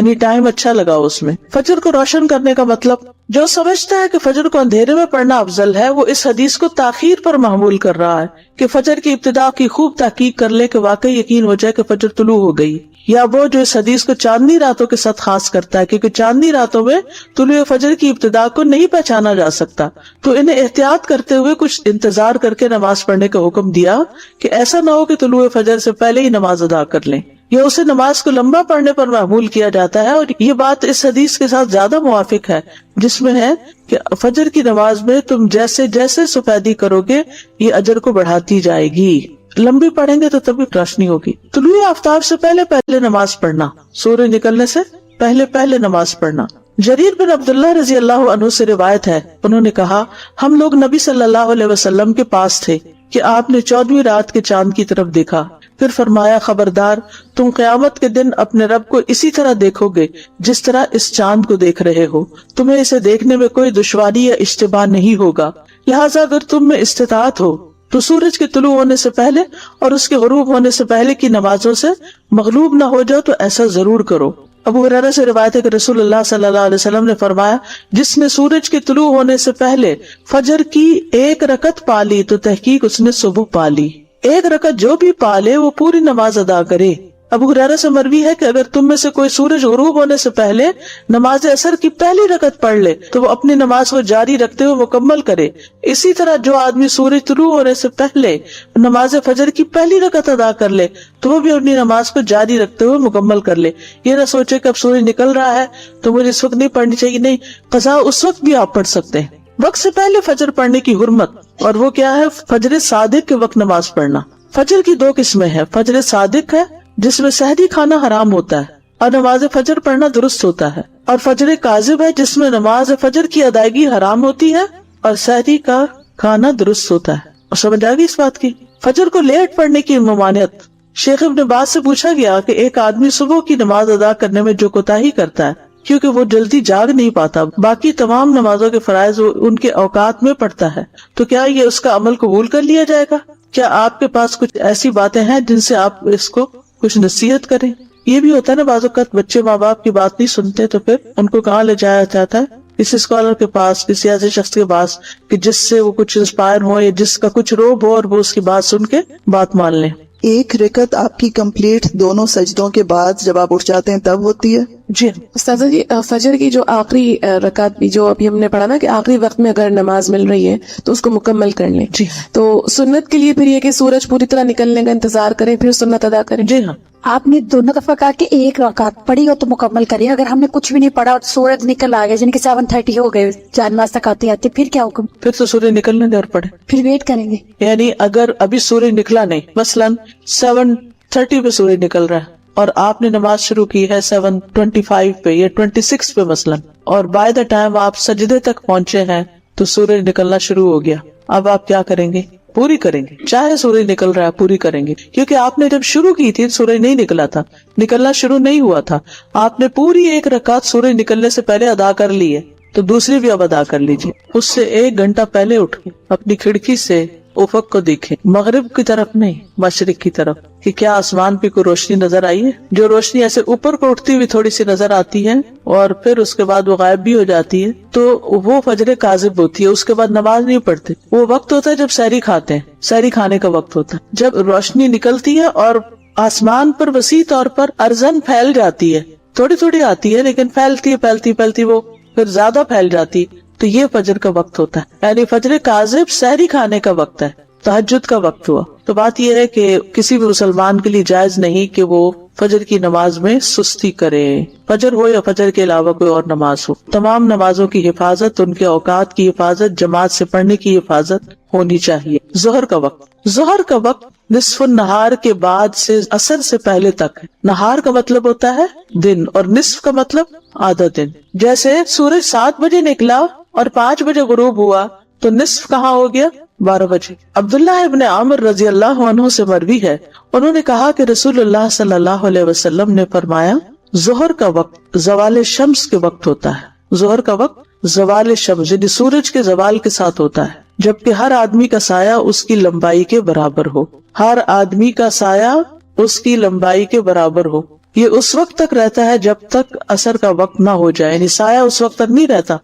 یعنی ٹائم اچھا لگا اس میں. فجر کو روشن کرنے کا مطلب، جو سمجھتا ہے کہ فجر کو اندھیرے میں پڑھنا افضل ہے وہ اس حدیث کو تاخیر پر محمول کر رہا ہے کہ فجر کی ابتدا کی خوب تحقیق کر لے کہ واقعی یقین ہو جائے کہ فجر طلوع ہو گئی. یا وہ جو اس حدیث کو چاندنی راتوں کے ساتھ خاص کرتا ہے کیونکہ چاندنی راتوں میں طلوع فجر کی ابتدا کو نہیں پہچانا جا سکتا، تو انہیں احتیاط کرتے ہوئے کچھ انتظار کر کے نماز پڑھنے کا حکم دیا کہ ایسا نہ ہو کہ طلوع فجر سے پہلے ہی نماز ادا کر لیں. یہ اسے نماز کو لمبا پڑھنے پر محمول کیا جاتا ہے، اور یہ بات اس حدیث کے ساتھ زیادہ موافق ہے جس میں ہے کہ فجر کی نماز میں تم جیسے جیسے سفیدی کرو گے یہ اجر کو بڑھاتی جائے گی. لمبی پڑھیں گے تو تبھی روشنی ہوگی. طلوع آفتاب سے پہلے نماز پڑھنا، سورج نکلنے سے پہلے نماز پڑھنا. جریر بن عبداللہ رضی اللہ عنہ سے روایت ہے، انہوں نے کہا ہم لوگ نبی صلی اللہ علیہ وسلم کے پاس تھے کہ آپ نے 14ویں رات کے چاند کی طرف دیکھا. پھر فرمایا خبردار تم قیامت کے دن اپنے رب کو اسی طرح دیکھو گے جس طرح اس چاند کو دیکھ رہے ہو. تمہیں اسے دیکھنے میں کوئی دشواری یا اشتباہ نہیں ہوگا. لہٰذا اگر تم میں استطاعت ہو تو سورج کے طلوع ہونے سے پہلے اور اس کے غروب ہونے سے پہلے کی نمازوں سے مغلوب نہ ہو جاؤ تو ایسا ضرور کرو. ابو ہریرہ سے روایت ہے کہ رسول اللہ صلی اللہ علیہ وسلم نے فرمایا جس نے سورج کے طلوع ہونے سے پہلے فجر کی 1 رکعت پا لی تو تحقیق اس نے صبح پا لی. 1 رکعت جو بھی پا لے وہ پوری نماز ادا کرے. ابو ہریرہ سے مروی ہے کہ اگر تم میں سے کوئی سورج غروب ہونے سے پہلے نماز عصر کی پہلی رکعت پڑھ لے تو وہ اپنی نماز کو جاری رکھتے ہوئے مکمل کرے. اسی طرح جو آدمی سورج طلوع ہونے سے پہلے نماز فجر کی پہلی رکعت ادا کر لے تو وہ بھی اپنی نماز کو جاری رکھتے ہوئے مکمل کر لے. یہ نہ سوچے کہ اب سورج نکل رہا ہے تو مجھے اس وقت نہیں پڑھنی چاہیے. نہیں، قضا اس وقت بھی آپ پڑھ سکتے ہیں. وقت سے پہلے فجر پڑھنے کی حرمت، اور وہ کیا ہے؟ فجر صادق کے وقت نماز پڑھنا. فجر کی 2 قسمیں ہیں. فجر صادق ہے جس میں سحری کھانا حرام ہوتا ہے اور نماز فجر پڑھنا درست ہوتا ہے، اور فجر کاذب ہے جس میں نماز فجر کی ادائیگی حرام ہوتی ہے اور سحری کا کھانا درست ہوتا ہے. اور سمجھ آ گئی اس بات کی؟ فجر کو لیٹ پڑھنے کی ممانعت. شیخ ابن باز سے پوچھا گیا کہ ایک آدمی صبح کی نماز ادا کرنے میں جو کوتاہی کرتا ہے کیونکہ وہ جلدی جاگ نہیں پاتا، باقی تمام نمازوں کے فرائض ان کے اوقات میں پڑھتا ہے، تو کیا یہ اس کا عمل قبول کر لیا جائے گا؟ کیا آپ کے پاس کچھ ایسی باتیں ہیں جن سے آپ اس کو کچھ نصیحت کریں؟ یہ بھی ہوتا ہے نا بعض اوقات بچے ماں باپ کی بات نہیں سنتے تو پھر ان کو کہاں لے جایا جاتا ہے؟ کسی اسکالر کے پاس، کسی ایسے شخص کے پاس کہ جس سے وہ کچھ انسپائر ہو یا جس کا کچھ روب ہو اور وہ اس کی بات سن کے بات مان لیں. 1 رکعت آپ کی کمپلیٹ دونوں سجدوں کے بعد جب آپ اٹھ جاتے ہیں تب ہوتی ہے؟ جی استاذہ جی، فجر کی جو آخری رکعت بھی جو ابھی ہم نے پڑھا نا کہ آخری وقت میں اگر نماز مل رہی ہے تو اس کو مکمل کر لیں. جی تو سنت کے لیے پھر یہ کہ سورج پوری طرح نکلنے کا انتظار کریں پھر سنت ادا کریں. جی ہاں، آپ نے دونوں دفعہ کہا کہ 1 رکعت پڑھی ہو تو مکمل کریے. اگر ہم نے کچھ بھی نہیں پڑھا اور سورج نکل آ گیا جن کے 7:30 ہو گئے جانماز تک آتے آتے، پھر کیا حکم؟ پھر تو سورج نکلنے دے اور پڑھے. پھر ویٹ کریں گے. یعنی اگر ابھی سورج نکلا نہیں، مثلاً 7:30 پہ سورج نکل رہا ہے اور آپ نے نماز شروع کی ہے 7:25 پہ یا 26 پہ مثلاً، اور بائی دا ٹائم آپ سجدے تک پہنچے ہیں تو سورج نکلنا شروع ہو گیا. اب آپ کیا کریں گے؟ پوری کریں گے. چاہے سورج نکل رہا ہے پوری کریں گے، کیونکہ آپ نے جب شروع کی تھی سورج نہیں نکلا تھا، نکلنا شروع نہیں ہوا تھا. آپ نے پوری 1 رکعت سورج نکلنے سے پہلے ادا کر لی ہے تو دوسری بھی اب ادا کر لیجیے. اس سے 1 گھنٹہ پہلے اٹھ کے اپنی کھڑکی سے افق کو دیکھیں، مغرب کی طرف نہیں مشرق کی طرف، کہ کیا آسمان پہ کوئی روشنی نظر آئی ہے. جو روشنی ایسے اوپر کو اٹھتی ہوئی تھوڑی سی نظر آتی ہے اور پھر اس کے بعد وہ غائب بھی ہو جاتی ہے تو وہ فجر کاذب ہوتی ہے. اس کے بعد نماز نہیں پڑھتے. وہ وقت ہوتا ہے جب سحری کھاتے ہیں، سحری کھانے کا وقت ہوتا ہے، جب روشنی نکلتی ہے اور آسمان پر وسیع طور پر ارزن پھیل جاتی ہے. تھوڑی تھوڑی آتی ہے لیکن پھیلتی وہ پھر زیادہ پھیل جاتی، تو یہ فجر کا وقت ہوتا ہے. یعنی فجر کاذب سحری کھانے کا وقت ہے، تہجد کا وقت ہوا. تو بات یہ ہے کہ کسی بھی مسلمان کے لیے جائز نہیں کہ وہ فجر کی نماز میں سستی کرے. فجر ہو یا فجر کے علاوہ کوئی اور نماز ہو، تمام نمازوں کی حفاظت، ان کے اوقات کی حفاظت، جماعت سے پڑھنے کی حفاظت ہونی چاہیے. ظہر کا وقت نصف النہار کے بعد سے عصر سے پہلے تک ہے. نہار کا مطلب ہوتا ہے دن اور نصف کا مطلب آدھا دن. جیسے سورج 7 بجے نکلا اور 5 بجے غروب ہوا تو نصف کہاں ہو گیا؟ 12 بجے. عبداللہ ابن عامر رضی اللہ عنہ سے مروی ہے، انہوں نے کہا کہ رسول اللہ صلی اللہ علیہ وسلم نے فرمایا ظہر کا وقت زوال شمس کے وقت ہوتا ہے. ظہر کا وقت زوال شمس یعنی سورج کے زوال کے ساتھ ہوتا ہے، جبکہ ہر آدمی کا سایہ اس کی لمبائی کے برابر ہو. ہر آدمی کا سایہ اس کی لمبائی کے برابر ہو. یہ اس وقت تک رہتا ہے جب تک عصر کا وقت نہ ہو جائے، یعنی سایہ اس وقت تک نہیں رہتا،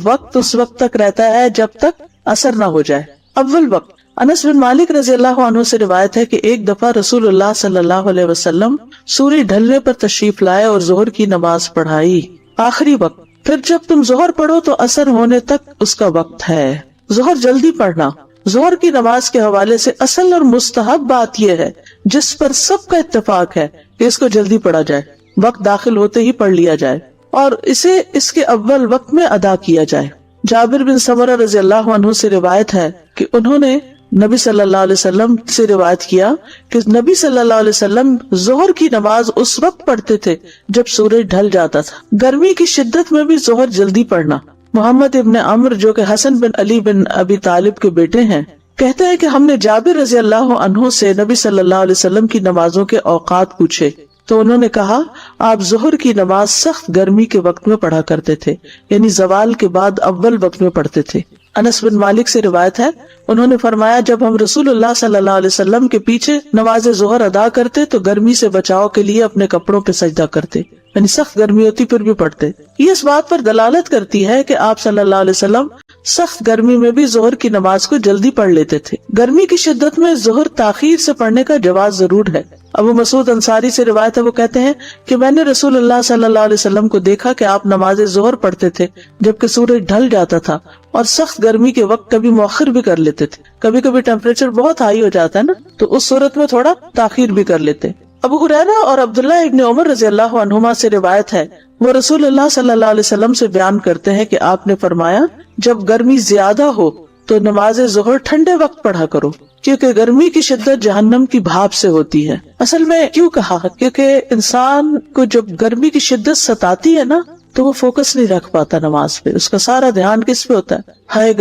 وقت اس وقت تک رہتا ہے جب تک عصر نہ ہو جائے۔ اول وقت، انس بن مالک رضی اللہ عنہ سے روایت ہے کہ ایک دفعہ رسول اللہ صلی اللہ علیہ وسلم سورج ڈھلنے پر تشریف لائے اور ظہر کی نماز پڑھائی۔ آخری وقت، پھر جب تم ظہر پڑھو تو عصر ہونے تک اس کا وقت ہے۔ ظہر جلدی پڑھنا۔ ظہر کی نماز کے حوالے سے اصل اور مستحب بات یہ ہے جس پر سب کا اتفاق ہے کہ اس کو جلدی پڑھا جائے، وقت داخل ہوتے ہی پڑھ لیا جائے اور اسے اس کے اول وقت میں ادا کیا جائے۔ جابر بن سمرہ رضی اللہ عنہ سے روایت ہے کہ انہوں نے نبی صلی اللہ علیہ وسلم سے روایت کیا کہ نبی صلی اللہ علیہ وسلم ظہر کی نماز اس وقت پڑھتے تھے جب سورج ڈھل جاتا تھا۔ گرمی کی شدت میں بھی ظہر جلدی پڑھنا۔ محمد ابن عمرو جو کہ حسن بن علی بن ابی طالب کے بیٹے ہیں کہتے ہیں کہ ہم نے جابر رضی اللہ عنہ سے نبی صلی اللہ علیہ وسلم کی نمازوں کے اوقات پوچھے تو انہوں نے کہا آپ ظہر کی نماز سخت گرمی کے وقت میں پڑھا کرتے تھے، یعنی زوال کے بعد اول وقت میں پڑھتے تھے۔ انس بن مالک سے روایت ہے انہوں نے فرمایا جب ہم رسول اللہ صلی اللہ علیہ وسلم کے پیچھے نماز ظہر ادا کرتے تو گرمی سے بچاؤ کے لیے اپنے کپڑوں پہ سجدہ کرتے، یعنی سخت گرمی ہوتی پھر بھی پڑھتے۔ یہ اس بات پر دلالت کرتی ہے کہ آپ صلی اللہ علیہ وسلم سخت گرمی میں بھی ظہر کی نماز کو جلدی پڑھ لیتے تھے۔ گرمی کی شدت میں ظہر تاخیر سے پڑھنے کا جواز ضرور ہے۔ ابو مسعود انصاری سے روایت ہے وہ کہتے ہیں کہ میں نے رسول اللہ صلی اللہ علیہ وسلم کو دیکھا کہ آپ نماز ظہر پڑھتے تھے جبکہ سورج ڈھل جاتا تھا اور سخت گرمی کے وقت کبھی مؤخر بھی کر لیتے تھے، کبھی کبھی ٹیمپریچر بہت ہائی ہو جاتا ہے نا تو اس صورت میں تھوڑا تاخیر بھی کر لیتے۔ ابو ہریرہ اور عبداللہ ابن عمر رضی اللہ عنہما سے روایت ہے وہ رسول اللہ صلی اللہ علیہ وسلم سے بیان کرتے ہیں کہ آپ نے فرمایا جب گرمی زیادہ ہو تو نماز ظہر ٹھنڈے وقت پڑھا کرو کیونکہ گرمی کی شدت جہنم کی بھاپ سے ہوتی ہے۔ اصل میں کیوں کہا کیونکہ انسان کو جب گرمی کی شدت ستاتی ہے نا تو وہ فوکس نہیں رکھ پاتا نماز پہ، اس کا سارا دھیان کس پہ ہوتا ہے، ہائے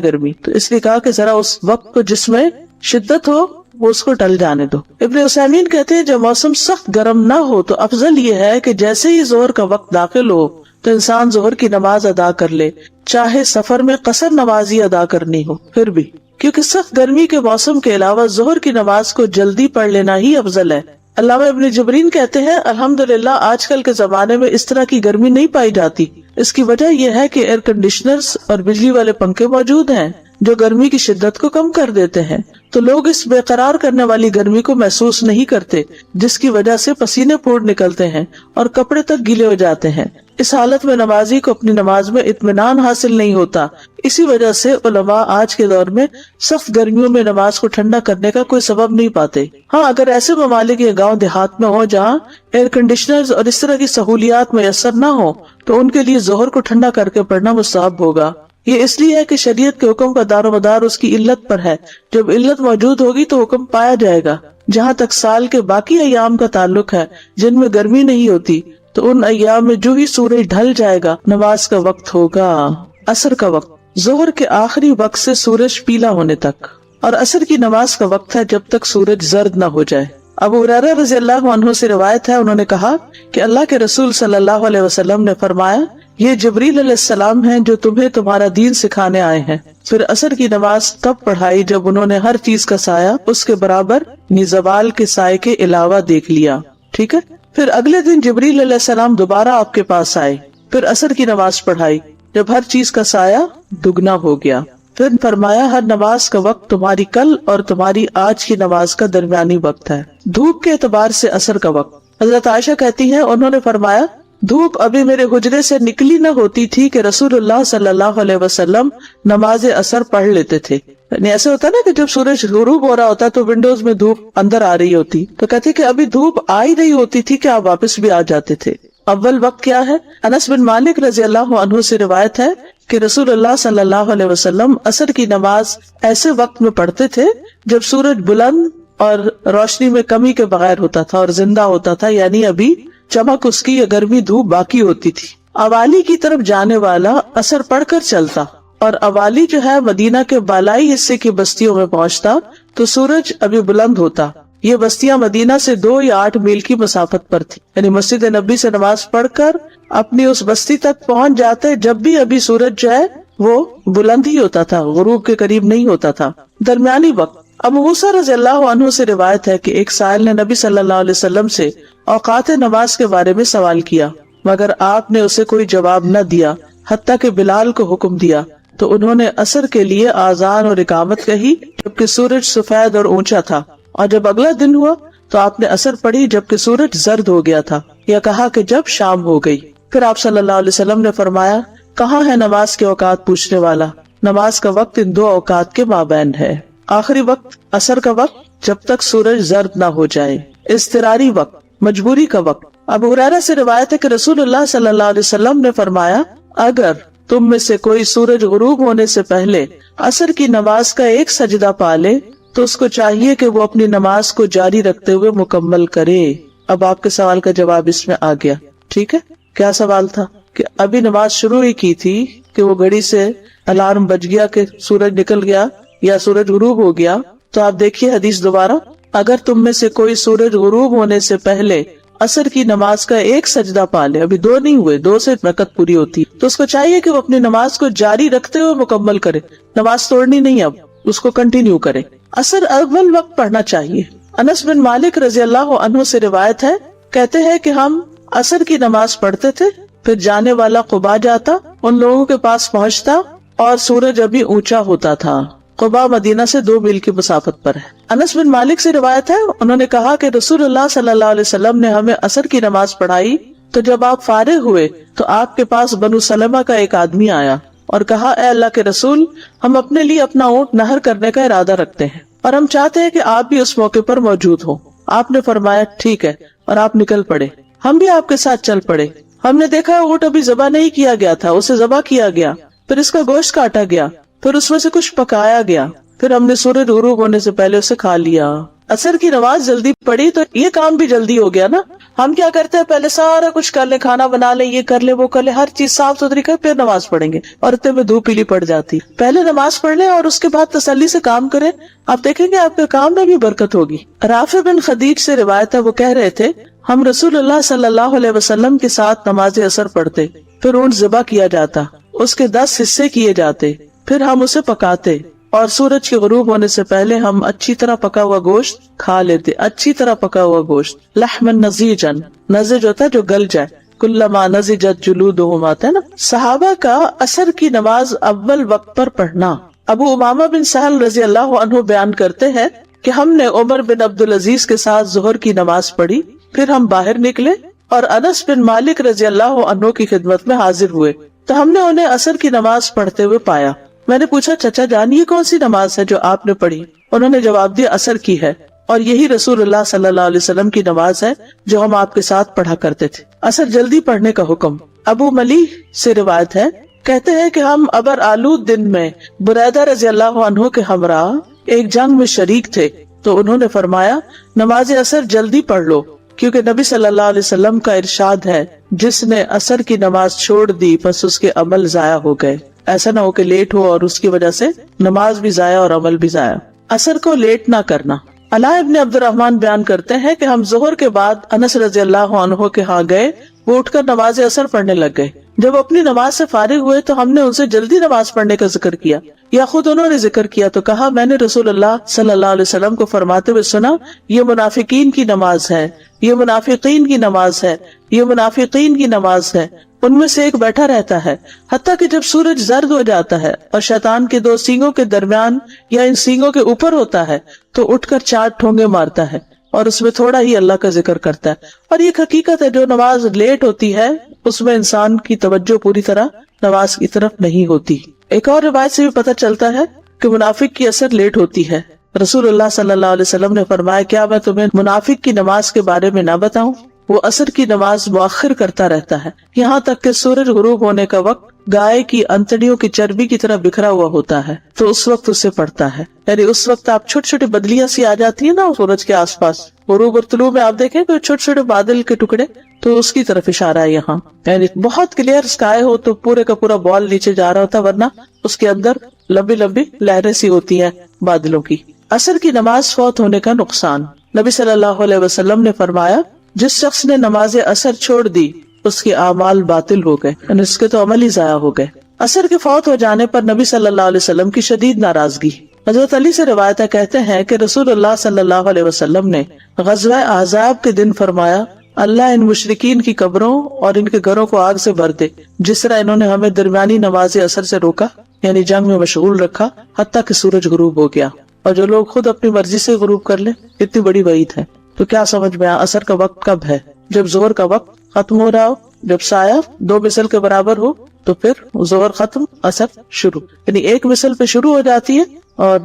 گرمی، تو اس لیے کہا کہ ذرا اس وقت کو جس میں شدت ہو وہ اس کو ٹل جانے دو۔ ابن عثیمین کہتے ہیں جب موسم سخت گرم نہ ہو تو افضل یہ ہے کہ جیسے ہی ظہر کا وقت داخل ہو تو انسان ظہر کی نماز ادا کر لے، چاہے سفر میں قصر نماز ہی ادا کرنی ہو پھر بھی، کیونکہ سخت گرمی کے موسم کے علاوہ ظہر کی نماز کو جلدی پڑھ لینا ہی افضل ہے۔ علامہ ابن جبرین کہتے ہیں الحمدللہ آج کل کے زمانے میں اس طرح کی گرمی نہیں پائی جاتی۔ اس کی وجہ یہ ہے کہ ایئر کنڈیشنرز اور بجلی والے پنکھے موجود ہیں جو گرمی کی شدت کو کم کر دیتے ہیں، تو لوگ اس بے قرار کرنے والی گرمی کو محسوس نہیں کرتے جس کی وجہ سے پسینے پھوٹ نکلتے ہیں اور کپڑے تک گیلے ہو جاتے ہیں۔ اس حالت میں نمازی کو اپنی نماز میں اطمینان حاصل نہیں ہوتا۔ اسی وجہ سے علماء آج کے دور میں سخت گرمیوں میں نماز کو ٹھنڈا کرنے کا کوئی سبب نہیں پاتے۔ ہاں اگر ایسے ممالک یا گاؤں دیہات میں ہو جہاں ایئر کنڈیشنرز اور اس طرح کی سہولیات میسر نہ ہو تو ان کے لیے ظہر کو ٹھنڈا کر کے پڑھنا مستحب ہوگا۔ یہ اس لیے ہے کہ شریعت کے حکم کا دار و مدار اس کی علت پر ہے، جب علت موجود ہوگی تو حکم پایا جائے گا۔ جہاں تک سال کے باقی ایام کا تعلق ہے جن میں گرمی نہیں ہوتی تو ان ایام میں جو ہی سورج ڈھل جائے گا نماز کا وقت ہوگا۔ عصر کا وقت ظہر کے آخری وقت سے سورج پیلا ہونے تک، اور عصر کی نماز کا وقت ہے جب تک سورج زرد نہ ہو جائے۔ ابو ہریرہ رضی اللہ عنہ سے روایت ہے انہوں نے کہا کہ اللہ کے رسول صلی اللہ علیہ وسلم نے فرمایا یہ جبریل علیہ السلام ہیں جو تمہیں تمہارا دین سکھانے آئے ہیں۔ پھر عصر کی نماز تب پڑھائی جب انہوں نے ہر چیز کا سایہ اس کے برابر زوال کے سائے کے علاوہ دیکھ لیا۔ ٹھیک ہے، پھر اگلے دن جبریل علیہ السلام دوبارہ آپ کے پاس آئے، پھر عصر کی نماز پڑھائی جب ہر چیز کا سایہ دگنا ہو گیا۔ پھر فرمایا ہر نماز کا وقت تمہاری کل اور تمہاری آج کی نماز کا درمیانی وقت ہے۔ دھوپ کے اعتبار سے عصر کا وقت، حضرت عائشہ کہتی ہیں انہوں نے فرمایا دھوپ ابھی میرے حجرے سے نکلی نہ ہوتی تھی کہ رسول اللہ صلی اللہ علیہ وسلم نماز عصر پڑھ لیتے تھے۔ یعنی ایسے ہوتا نا کہ جب سورج غروب ہو رہا ہوتا تو ونڈوز میں دھوپ اندر آ رہی ہوتی، تو کہتے کہ ابھی دھوپ آ ہی رہی ہوتی تھی کہ آپ واپس بھی آ جاتے تھے۔ اول وقت کیا ہے؟ انس بن مالک رضی اللہ عنہ سے روایت ہے کہ رسول اللہ صلی اللہ علیہ وسلم عصر کی نماز ایسے وقت میں پڑھتے تھے جب سورج بلند اور روشنی میں کمی کے بغیر ہوتا تھا اور زندہ ہوتا تھا، یعنی ابھی چمک اس کی یا گرمی دھوپ باقی ہوتی تھی۔ اوالی کی طرف جانے والا عصر پڑھ کر چلتا اور اوالی جو ہے مدینہ کے بالائی حصے کی بستیوں میں پہنچتا تو سورج ابھی بلند ہوتا۔ یہ بستیاں مدینہ سے 2 یا 8 میل کی مسافت پر تھی، یعنی مسجد نبی سے نماز پڑھ کر اپنی اس بستی تک پہنچ جاتے جب بھی ابھی سورج جو ہے وہ بلند ہی ہوتا تھا، غروب کے قریب نہیں ہوتا تھا۔ درمیانی وقت ابو موسیٰ رضی اللہ عنہ سے روایت ہے کہ ایک سائل نے نبی صلی اللہ علیہ وسلم سے اوقات نماز کے بارے میں سوال کیا، مگر آپ نے اسے کوئی جواب نہ دیا، حتیٰ کہ بلال کو حکم دیا تو انہوں نے عصر کے لیے آذان اور اقامت کہی جبکہ سورج سفید اور اونچا تھا، اور جب اگلا دن ہوا تو آپ نے عصر پڑھی جبکہ سورج زرد ہو گیا تھا، یا کہا کہ جب شام ہو گئی۔ پھر آپ صلی اللہ علیہ وسلم نے فرمایا، کہاں ہے نماز کے اوقات پوچھنے والا؟ نماز کا وقت ان دو اوقات کے مابین ہے۔ آخری وقت عصر کا وقت جب تک سورج زرد نہ ہو جائے، اضطراری وقت، مجبوری کا وقت۔ ابو ہریرہ سے روایت ہے کہ رسول اللہ صلی اللہ علیہ وسلم نے فرمایا، اگر تم میں سے کوئی سورج غروب ہونے سے پہلے عصر کی نماز کا ایک سجدہ پا لے تو اس کو چاہیے کہ وہ اپنی نماز کو جاری رکھتے ہوئے مکمل کرے۔ اب آپ کے سوال کا جواب اس میں آ گیا، ٹھیک ہے؟ کیا سوال تھا؟ کہ ابھی نماز شروع ہی کی تھی کہ وہ گھڑی سے الارم بج گیا کہ سورج نکل گیا یا سورج غروب ہو گیا۔ تو آپ دیکھیے حدیث دوبارہ، اگر تم میں سے کوئی سورج غروب ہونے سے پہلے عصر کی نماز کا ایک سجدہ پا لے، ابھی دو نہیں ہوئے، دو سے رکعت پوری ہوتی، تو اس کو چاہیے کہ وہ اپنی نماز کو جاری رکھتے ہوئے مکمل کرے، نماز توڑنی نہیں، اب اس کو کنٹینیو کرے۔ عصر اول وقت پڑھنا چاہیے۔ انس بن مالک رضی اللہ عنہ سے روایت ہے، کہتے ہیں کہ ہم عصر کی نماز پڑھتے تھے، پھر جانے والا قباء جاتا، ان لوگوں کے پاس پہنچتا اور سورج ابھی اونچا ہوتا تھا۔ قباء مدینہ سے 2 میل کی مسافت پر ہے۔ انس بن مالک سے روایت ہے، انہوں نے کہا کہ رسول اللہ صلی اللہ علیہ وسلم نے ہمیں عصر کی نماز پڑھائی، تو جب آپ فارغ ہوئے تو آپ کے پاس بنو سلمہ کا ایک آدمی آیا اور کہا، اے اللہ کے رسول، ہم اپنے لیے اپنا اونٹ نہر کرنے کا ارادہ رکھتے ہیں اور ہم چاہتے ہیں کہ آپ بھی اس موقع پر موجود ہوں۔ آپ نے فرمایا، ٹھیک ہے، اور آپ نکل پڑے۔ ہم بھی آپ کے ساتھ چل پڑے۔ ہم نے دیکھا اونٹ ابھی ذبح نہیں کیا گیا تھا، اسے ذبح کیا گیا، پھر اس کا گوشت کاٹا گیا، پھر اس میں سے کچھ پکایا گیا، پھر ہم نے سورج غروب ہونے سے پہلے اسے کھا لیا۔ عصر کی نماز جلدی پڑھی تو یہ کام بھی جلدی ہو گیا نا۔ ہم کیا کرتے ہیں، پہلے سارا کچھ کر لیں، کھانا بنا لیں، یہ کر لیں، وہ کر لیں، ہر چیز صاف ستھری کر پھر نماز پڑھیں گے، اور اتنے میں دھوپ پیلی پڑ جاتی۔ پہلے نماز پڑھ لیں اور اس کے بعد تسلی سے کام کریں، آپ دیکھیں گے آپ کے کام میں بھی برکت ہوگی۔ رافع بن خدیج سے روایت ہے، وہ کہہ رہے تھے، ہم رسول اللہ صلی اللہ علیہ وسلم کے ساتھ نماز عصر پڑھتے، پھر اونٹ ذبح کیا جاتا، اس کے 10 حصے کیے جاتے، پھر ہم اسے پکاتے، اور سورج کے غروب ہونے سے پہلے ہم اچھی طرح پکا ہوا گوشت کھا لیتے، اچھی طرح پکا ہوا گوشت، لحمن نضیجا، نضج ہوتا ہے جو گل جائے، کلما نضجت جلودہم آتا ہے نا۔ صحابہ کا عصر کی نماز اول وقت پر پڑھنا۔ ابو امامہ بن سہل رضی اللہ عنہ بیان کرتے ہیں کہ ہم نے عمر بن عبدالعزیز کے ساتھ ظہر کی نماز پڑھی، پھر ہم باہر نکلے اور انس بن مالک رضی اللہ عنہ کی خدمت میں حاضر ہوئے، تو ہم نے انہیں عصر کی نماز پڑھتے ہوئے پایا۔ میں نے پوچھا، چچا جان یہ کون سی نماز ہے جو آپ نے پڑھی؟ انہوں نے جواب دیا، عصر کی ہے، اور یہی رسول اللہ صلی اللہ علیہ وسلم کی نماز ہے جو ہم آپ کے ساتھ پڑھا کرتے تھے۔ عصر جلدی پڑھنے کا حکم۔ ابو ملیح سے روایت ہے، کہتے ہیں کہ ہم ابر آلود دن میں بریدہ رضی اللہ عنہ کے ہمراہ ایک جنگ میں شریک تھے، تو انہوں نے فرمایا، نماز عصر جلدی پڑھ لو، کیونکہ نبی صلی اللہ علیہ وسلم کا ارشاد ہے، جس نے عصر کی نماز چھوڑ دی بس اس کے عمل ضائع ہو گئے۔ ایسا نہ ہو کہ لیٹ ہو اور اس کی وجہ سے نماز بھی ضائع اور عمل بھی ضائع۔ عصر کو لیٹ نہ کرنا۔ علاء ابن عبد الرحمن بیان کرتے ہیں کہ ہم ظہر کے بعد انس رضی اللہ عنہ کے ہاں گئے، وہ اٹھ کر نماز عصر پڑھنے لگ گئے۔ جب اپنی نماز سے فارغ ہوئے تو ہم نے ان سے جلدی نماز پڑھنے کا ذکر کیا، یا خود انہوں نے ذکر کیا، تو کہا، میں نے رسول اللہ صلی اللہ علیہ وسلم کو فرماتے ہوئے سنا، یہ منافقین کی نماز ہے، یہ منافقین کی نماز ہے، یہ منافقین کی نماز ہے۔ ان میں سے ایک بیٹھا رہتا ہے حتیٰ کہ جب سورج زرد ہو جاتا ہے اور شیطان کے 2 سینگوں کے درمیان یا ان سینگوں کے اوپر ہوتا ہے تو اٹھ کر 4 ٹھونگے مارتا ہے اور اس میں تھوڑا ہی اللہ کا ذکر کرتا ہے۔ اور یہ حقیقت ہے، جو نماز لیٹ ہوتی ہے اس میں انسان کی توجہ پوری طرح نماز کی طرف نہیں ہوتی۔ ایک اور روایت سے بھی پتہ چلتا ہے کہ منافق کی عصر لیٹ ہوتی ہے۔ رسول اللہ صلی اللہ علیہ وسلم نے فرمایا، کیا میں تمہیں منافق کی نماز کے بارے میں نہ بتاؤں؟ وہ عصر کی نماز مؤخر کرتا رہتا ہے یہاں تک کہ سورج غروب ہونے کا وقت گائے کی انتڑیوں کی چربی کی طرح بکھرا ہوا ہوتا ہے، تو اس وقت اسے پڑھتا ہے۔ یعنی اس وقت آپ چھوٹی چھوٹی بدلیاں سی آ جاتی ہیں نا سورج کے آس پاس، غروب اور طلوع میں آپ دیکھیں کہ چھوٹے چھوٹے بادل کے ٹکڑے، تو اس کی طرف اشارہ ہے یہاں۔ یعنی بہت کلیئر اسکائی ہو تو پورے کا پورا بال نیچے جا رہا ہوتا، ورنہ اس کے اندر لمبی لمبی لہریں سی ہوتی ہیں بادلوں کی۔ عصر کی نماز فوت ہونے کا نقصان۔ نبی صلی اللہ علیہ وسلم نے فرمایا، جس شخص نے نماز عصر چھوڑ دی اس کے اعمال باطل ہو گئے، یعنی اس کے تو عمل ہی ضائع ہو گئے۔ عصر کے فوت ہو جانے پر نبی صلی اللہ علیہ وسلم کی شدید ناراضگی، حضرت علی سے روایت ہے، کہتے ہیں کہ رسول اللہ صلی اللہ علیہ وسلم نے غزوہ احزاب کے دن فرمایا، اللہ ان مشرکین کی قبروں اور ان کے گھروں کو آگ سے بھر دے، جس طرح انہوں نے ہمیں درمیانی نماز عصر سے روکا، یعنی جنگ میں مشغول رکھا حتیٰ کہ سورج غروب ہو گیا۔ اور جو لوگ خود اپنی مرضی سے غروب کر لیں، اتنی بڑی وعید ہے۔ تو کیا سمجھ میں آیا عصر کا وقت کب ہے؟ جب ظہر کا وقت ختم ہو رہا ہو، جب سایہ 2 مثل کے برابر ہو تو پھر ظہر ختم، عصر شروع، یعنی 1 مثل پہ شروع ہو جاتی ہے اور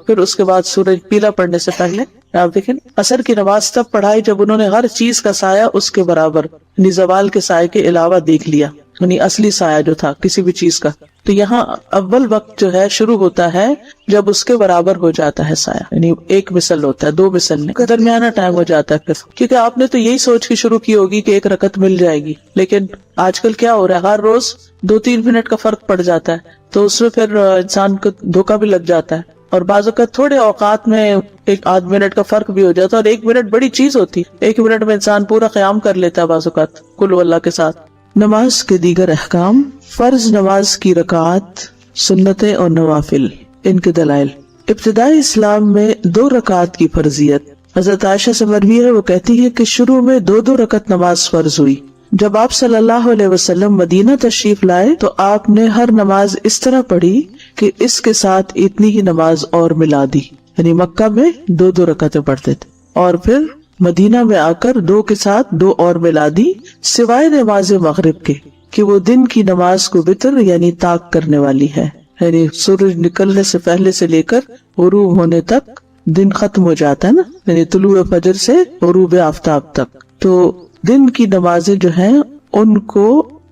پھر اس کے بعد سورج پیلا پڑنے سے پہلے آپ دیکھیں عصر کی نماز تب پڑھائی جب انہوں نے ہر چیز کا سایہ اس کے برابر، یعنی زوال کے سائے کے علاوہ دیکھ لیا، یعنی اصلی سایہ جو تھا کسی بھی چیز کا۔ تو یہاں اول وقت جو ہے شروع ہوتا ہے جب اس کے برابر ہو جاتا ہے سایہ، یعنی 1 مثل ہوتا ہے، 2 مثل نہیں، درمیانہ ٹائم ہو جاتا ہے پھر، کیونکہ آپ نے تو یہی سوچ کے شروع کی ہوگی کہ 1 رکعت مل جائے گی، لیکن آج کل کیا ہو رہا ہے، ہر روز 2-3 منٹ کا فرق پڑ جاتا ہے، تو اس میں پھر انسان کو دھوکہ بھی لگ جاتا ہے، اور بعض اوقات تھوڑے اوقات میں 1-8 منٹ کا فرق بھی ہو جاتا ہے، اور 1 منٹ بڑی چیز ہوتی ہے، 1 منٹ میں انسان پورا قیام کر لیتا ہے بعض اوقات قل ہو اللہ کے ساتھ۔ نماز کے دیگر احکام، فرض نماز کی رکعات، سنتیں اور نوافل، ان کے دلائل۔ ابتدائی اسلام میں 2 رکعات کی فرضیت، حضرت عائشہ سے مروی ہے، وہ کہتی ہے کہ شروع میں 2 رکعت نماز فرض ہوئی۔ جب آپ صلی اللہ علیہ وسلم مدینہ تشریف لائے تو آپ نے ہر نماز اس طرح پڑھی کہ اس کے ساتھ اتنی ہی نماز اور ملا دی، یعنی مکہ میں 2 رکعتیں پڑھتے تھے، اور پھر مدینہ میں آ کر 2 کے ساتھ 2 اور ملا دی، سوائے نماز مغرب کے کہ وہ دن کی نماز کو وتر یعنی طاق کرنے والی ہے، یعنی سورج نکلنے سے پہلے سے لے کر غروب ہونے تک دن ختم ہو جاتا ہے نا، یعنی طلوع فجر سے غروب آفتاب تک۔ تو دن کی نمازیں جو ہیں ان کو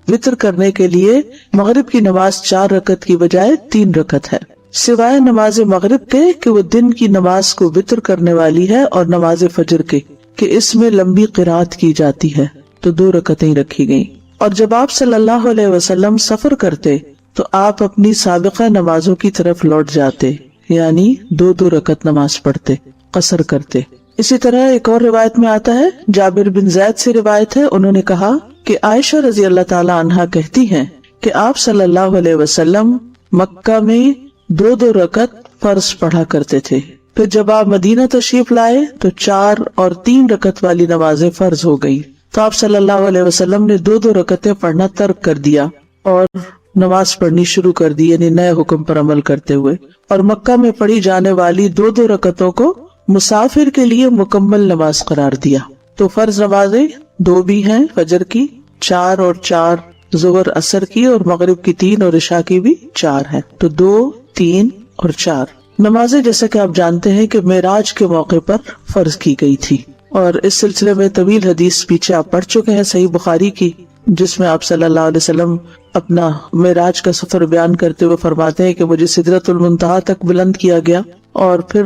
وتر کرنے کے لیے مغرب کی نماز 4 رکعت کی بجائے 3 رکعت ہے، سوائے نماز مغرب کے کہ وہ دن کی نماز کو وتر کرنے والی ہے، اور نماز فجر کے کہ اس میں لمبی قرات کی جاتی ہے، تو 2 رکعتیں رکھی گئیں۔ اور جب آپ صلی اللہ علیہ وسلم سفر کرتے تو آپ اپنی سابقہ نمازوں کی طرف لوٹ جاتے، یعنی 2 رکعت نماز پڑھتے، قصر کرتے۔ اسی طرح ایک اور روایت میں آتا ہے، جابر بن زید سے روایت ہے، انہوں نے کہا کہ عائشہ رضی اللہ تعالی عنہا کہتی ہیں کہ آپ صلی اللہ علیہ وسلم مکہ میں 2 رکعت فرض پڑھا کرتے تھے، پھر جب آپ مدینہ تشریف لائے تو 4 اور 3 رکعت والی نمازیں فرض ہو گئی، تو آپ صلی اللہ علیہ وسلم نے 2 رکعتیں پڑھنا ترک کر دیا اور نماز پڑھنی شروع کر دی، یعنی نئے حکم پر عمل کرتے ہوئے، اور مکہ میں پڑھی جانے والی 2 رکعتوں کو مسافر کے لیے مکمل نماز قرار دیا۔ تو فرض نمازیں 2 بھی ہیں، فجر کی 4 اور 4، ظہر عصر کی، اور مغرب کی 3 اور عشاء کی بھی 4 ہے، تو 2، 3 اور 4 نمازیں جیسا کہ آپ جانتے ہیں کہ معراج کے موقع پر فرض کی گئی تھی، اور اس سلسلے میں طویل حدیث پیچھے آپ پڑھ چکے ہیں صحیح بخاری کی، جس میں آپ صلی اللہ علیہ وسلم اپنا معراج کا سفر بیان کرتے ہوئے فرماتے ہیں کہ مجھے سدرۃ المنتہا تک بلند کیا گیا، اور پھر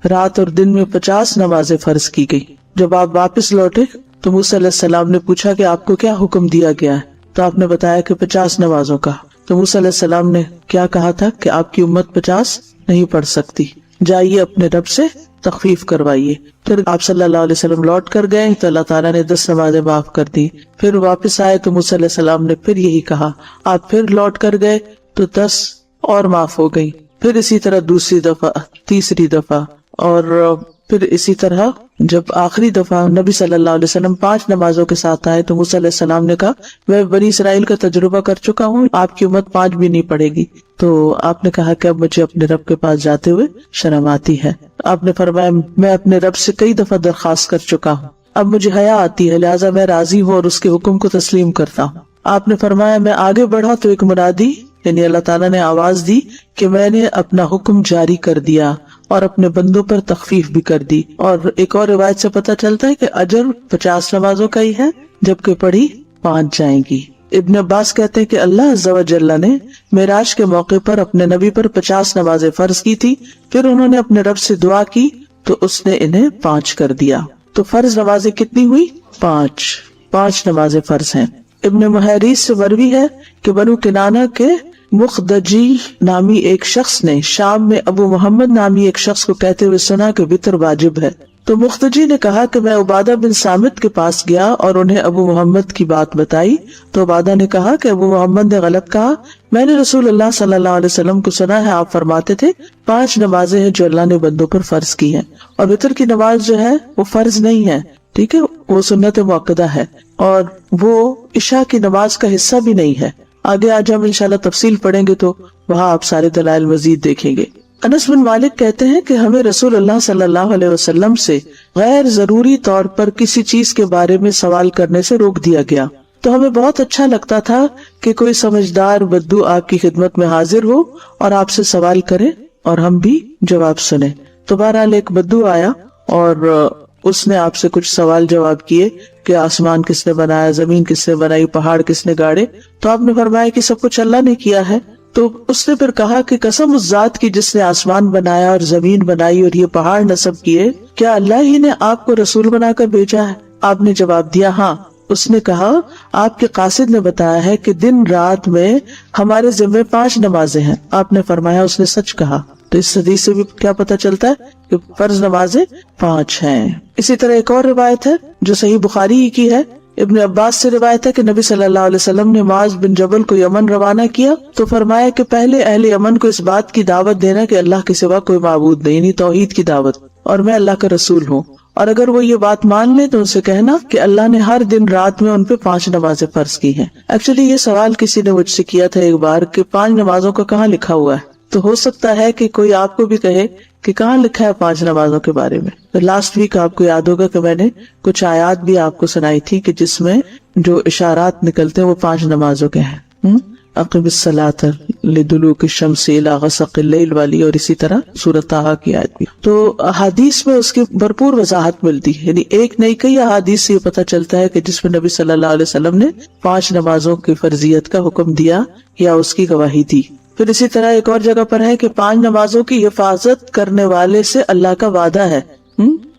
رات اور دن میں 50 نمازیں فرض کی گئی۔ جب آپ واپس لوٹے تو موسیٰ علیہ السلام نے پوچھا کہ آپ کو کیا حکم دیا گیا ہے، تو آپ نے بتایا کہ 50 نمازوں کا۔ تو موسیٰ علیہ السلام نے کیا کہا تھا کہ آپ کی امت 50 نہیں پڑھ سکتی، جائیے اپنے رب سے تخفیف کروائیے۔ پھر آپ صلی اللہ علیہ وسلم لوٹ کر گئے تو اللہ تعالیٰ نے 10 نمازیں معاف کر دی۔ پھر واپس آئے تو موسیٰ علیہ السلام نے پھر یہی کہا، آپ پھر لوٹ کر گئے تو 10 اور معاف ہو گئی، پھر اسی طرح دوسری دفعہ، تیسری دفعہ، اور پھر اسی طرح جب آخری دفعہ نبی صلی اللہ علیہ وسلم 5 نمازوں کے ساتھ آئے تو موسیٰ علیہ السلام نے کہا میں بنی اسرائیل کا تجربہ کر چکا ہوں، آپ کی امت 5 بھی نہیں پڑے گی۔ تو آپ نے کہا کہ اب مجھے اپنے رب کے پاس جاتے ہوئے شرم آتی ہے۔ آپ نے فرمایا میں اپنے رب سے کئی دفعہ درخواست کر چکا ہوں، اب مجھے حیا آتی ہے، لہٰذا میں راضی ہوں اور اس کے حکم کو تسلیم کرتا ہوں۔ آپ نے فرمایا میں آگے بڑھا تو ایک منادی یعنی اللہ تعالیٰ نے آواز دی کہ میں نے اپنا حکم جاری کر دیا اور اپنے بندوں پر تخفیف بھی کر دی۔ اور ایک اور روایت سے پتہ چلتا ہے کہ اجر 50 نمازوں کا ہی ہے، جبکہ پڑھی 5 جائیں گی۔ ابن عباس کہتے ہیں کہ اللہ عز و جل نے معراج کے موقع پر اپنے نبی پر 50 نمازیں فرض کی تھی، پھر انہوں نے اپنے رب سے دعا کی تو اس نے انہیں 5 کر دیا۔ تو فرض نمازیں کتنی ہوئی؟ 5 نمازیں فرض ہیں۔ ابن محیریث سے مروی ہے کہ بنو کنانہ کے مخدجی نامی ایک شخص نے شام میں ابو محمد نامی ایک شخص کو کہتے ہوئے سنا کہ وتر واجب ہے، تو مختجی نے کہا کہ میں عبادہ بن صامت کے پاس گیا اور انہیں ابو محمد کی بات بتائی تو عبادہ نے کہا کہ ابو محمد نے غلط کہا، میں نے رسول اللہ صلی اللہ علیہ وسلم کو سنا ہے آپ فرماتے تھے 5 نمازیں ہیں جو اللہ نے بندوں پر فرض کی ہیں، اور وتر کی نماز جو ہے وہ فرض نہیں ہے، ٹھیک ہے، وہ سنت مؤکدہ ہے اور وہ عشاء کی نماز کا حصہ بھی نہیں ہے۔ آگے آج ہم انشاءاللہ تفصیل پڑھیں گے تو وہاں آپ سارے دلائل مزید دیکھیں گے۔ انس بن مالک کہتے ہیں کہ ہمیں رسول اللہ صلی اللہ علیہ وسلم سے غیر ضروری طور پر کسی چیز کے بارے میں سوال کرنے سے روک دیا گیا، تو ہمیں بہت اچھا لگتا تھا کہ کوئی سمجھدار بدو آپ کی خدمت میں حاضر ہو اور آپ سے سوال کرے اور ہم بھی جواب سنیں۔ تو بہرحال ایک بدو آیا اور اس نے آپ سے کچھ سوال جواب کیے کہ آسمان کس نے بنایا، زمین کس نے بنائی، پہاڑ کس نے گاڑے، تو آپ نے فرمایا کہ سب کچھ اللہ نے کیا ہے۔ تو اس نے پھر کہا کہ قسم اس ذات کی جس نے آسمان بنایا اور زمین بنائی اور یہ پہاڑ نصب کیے، کیا اللہ ہی نے آپ کو رسول بنا کر بھیجا ہے؟ آپ نے جواب دیا ہاں۔ اس نے کہا آپ کے قاصد نے بتایا ہے کہ دن رات میں ہمارے ذمہ 5 نمازیں ہیں۔ آپ نے فرمایا اس نے سچ کہا۔ تو اس حدیث سے بھی کیا پتہ چلتا ہے کہ فرض نمازیں 5 ہیں۔ اسی طرح ایک اور روایت ہے جو صحیح بخاری ہی کی ہے، ابن عباس سے روایت ہے کہ نبی صلی اللہ علیہ وسلم نے معاذ بن جبل کو یمن روانہ کیا تو فرمایا کہ پہلے اہل یمن کو اس بات کی دعوت دینا کہ اللہ کے سوا کوئی معبود نہیں، یعنی توحید کی دعوت، اور میں اللہ کا رسول ہوں، اور اگر وہ یہ بات مان لیں تو ان سے کہنا کہ اللہ نے ہر دن رات میں ان پہ 5 نمازیں فرض کی ہیں۔ ایکچولی یہ سوال کسی نے مجھ سے کیا تھا ایک بار کہ 5 نمازوں کا کہاں لکھا ہوا ہے، تو ہو سکتا ہے کہ کوئی آپ کو بھی کہے کہ کہاں لکھا ہے 5 نمازوں کے بارے میں۔ لاسٹ ویک آپ کو یاد ہوگا کہ میں نے کچھ آیات بھی آپ کو سنائی تھی کہ جس میں جو اشارات نکلتے ہیں وہ 5 نمازوں کے ہیں، اقم الصلاۃ لدلوک الشمس الی غسق اللیل والی، اور اسی طرح سورۃ طٰہٰ کی آیت بھی۔ تو احادیث میں اس کی بھرپور وضاحت ملتی ہے، یعنی ایک نہیں کئی احادیث سے یہ پتہ چلتا ہے کہ جس میں نبی صلی اللہ علیہ وسلم نے 5 نمازوں کی فرضیت کا حکم دیا یا اس کی گواہی دی۔ پھر اسی طرح ایک اور جگہ پر ہے کہ 5 نمازوں کی حفاظت کرنے والے سے اللہ کا وعدہ ہے۔